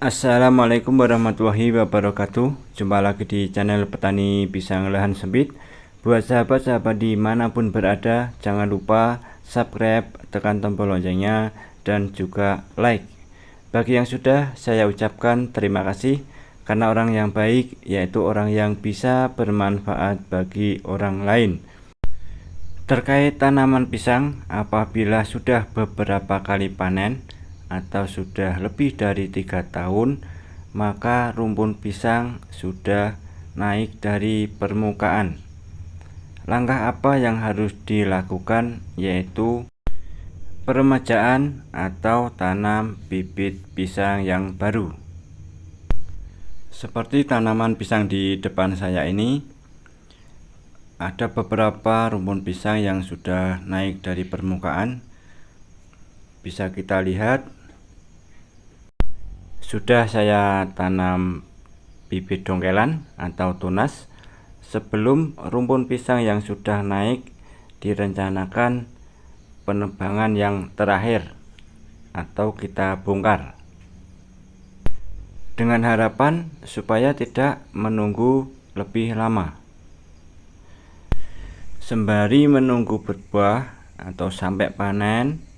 Assalamualaikum warahmatullahi wabarakatuh. Jumpa lagi di channel Petani Pisang Lahan Sempit. Buat sahabat-sahabat dimanapun berada, jangan lupa subscribe, tekan tombol loncengnya, dan juga like. Bagi yang sudah, saya ucapkan terima kasih, karena orang yang baik yaitu orang yang bisa bermanfaat bagi orang lain. Terkait tanaman pisang, apabila sudah beberapa kali panen atau sudah lebih dari 3 tahun, maka rumpun pisang sudah naik dari permukaan. Langkah apa yang harus dilakukan, yaitu peremajaan atau tanam bibit pisang yang baru. Seperti tanaman pisang di depan saya ini, ada beberapa rumpun pisang yang sudah naik dari permukaan. Bisa kita lihat, sudah saya tanam bibit dongkelan atau tunas sebelum rumpun pisang yang sudah naik direncanakan penebangan yang terakhir atau kita bongkar, dengan harapan supaya tidak menunggu lebih lama. Sembari menunggu berbuah atau sampai panen,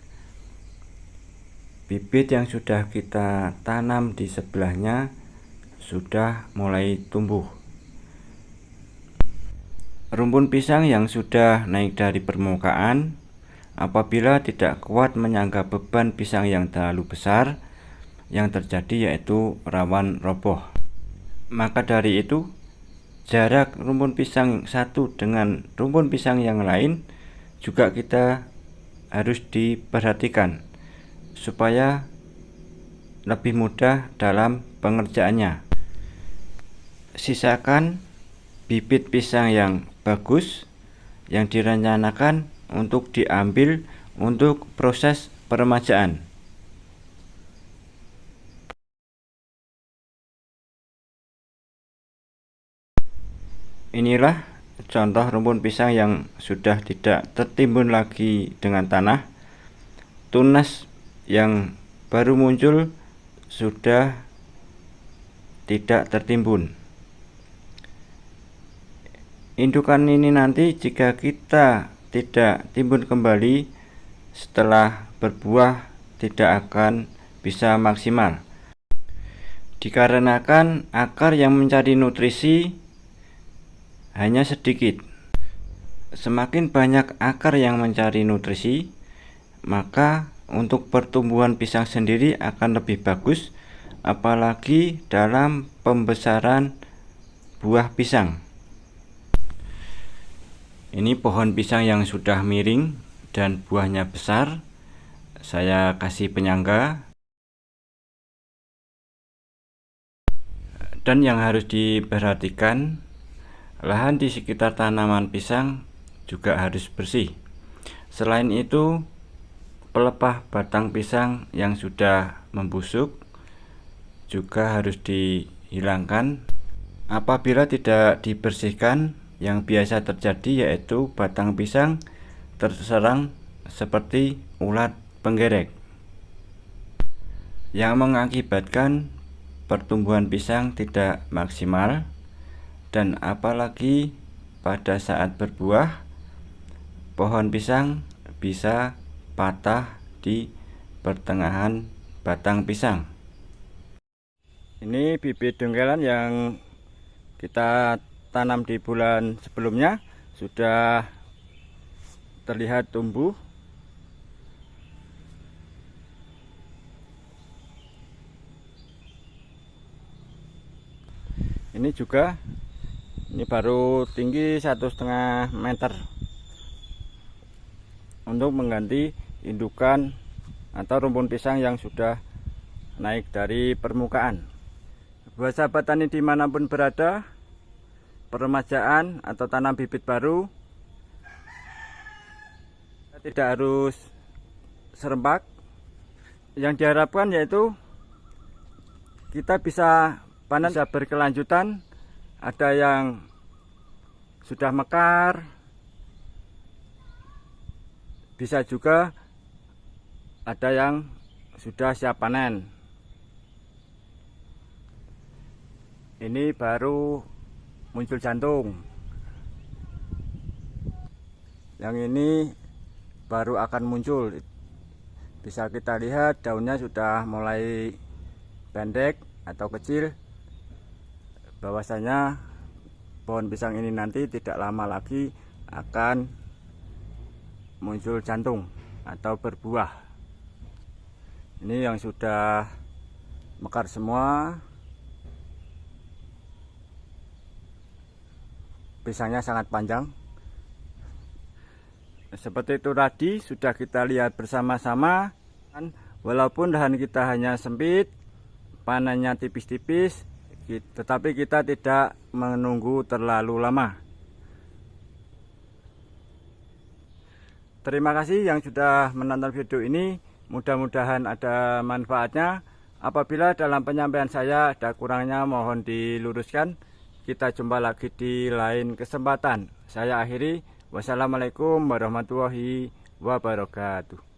bibit yang sudah kita tanam di sebelahnya sudah mulai tumbuh. Rumpun pisang yang sudah naik dari permukaan, apabila tidak kuat menyangga beban pisang yang terlalu besar, yang terjadi yaitu rawan roboh. Maka dari itu, jarak rumpun pisang satu dengan rumpun pisang yang lain juga kita harus diperhatikan supaya lebih mudah dalam pengerjaannya. Sisakan bibit pisang yang bagus yang direncanakan untuk diambil untuk proses peremajaan. Inilah contoh rumpun pisang yang sudah tidak tertimbun lagi dengan tanah. Tunas yang baru muncul sudah tidak tertimbun. Indukan ini nanti jika kita tidak timbun kembali setelah berbuah, tidak akan bisa maksimal, dikarenakan akar yang mencari nutrisi hanya sedikit. Semakin banyak akar yang mencari nutrisi, maka untuk pertumbuhan pisang sendiri akan lebih bagus, apalagi dalam pembesaran buah pisang. Ini pohon pisang yang sudah miring dan buahnya besar. Saya kasih penyangga. Dan yang harus diperhatikan, lahan di sekitar tanaman pisang juga harus bersih. Selain itu, pelepah batang pisang yang sudah membusuk juga harus dihilangkan. Apabila tidak dibersihkan, yang biasa terjadi yaitu batang pisang terserang seperti ulat penggerek, yang mengakibatkan pertumbuhan pisang tidak maksimal, dan apalagi pada saat berbuah, pohon pisang bisa patah di pertengahan batang pisang. Ini bibit dongkelan yang kita tanam di bulan sebelumnya sudah terlihat tumbuh. Ini juga, ini baru tinggi 1,5 meter untuk mengganti indukan atau rumpun pisang yang sudah naik dari permukaan. Buat sahabat tani dimanapun berada, peremajaan atau tanam bibit baru tidak harus serempak. Yang diharapkan yaitu kita bisa panen bisa berkelanjutan. Ada yang sudah mekar, bisa juga ada yang sudah siap panen. Ini baru muncul jantung. Yang ini baru akan muncul. Bisa kita lihat daunnya sudah mulai pendek atau kecil. Bahwasanya pohon pisang ini nanti tidak lama lagi akan muncul jantung atau berbuah. Ini yang sudah mekar semua. Pisangnya sangat panjang. Seperti itu tadi sudah kita lihat bersama-sama. Walaupun lahan kita hanya sempit, panennya tipis-tipis, tetapi kita tidak menunggu terlalu lama. Terima kasih yang sudah menonton video ini. Mudah-mudahan ada manfaatnya. Apabila dalam penyampaian saya ada kurangnya, mohon diluruskan. Kita jumpa lagi di lain kesempatan. Saya akhiri. Wassalamualaikum warahmatullahi wabarakatuh.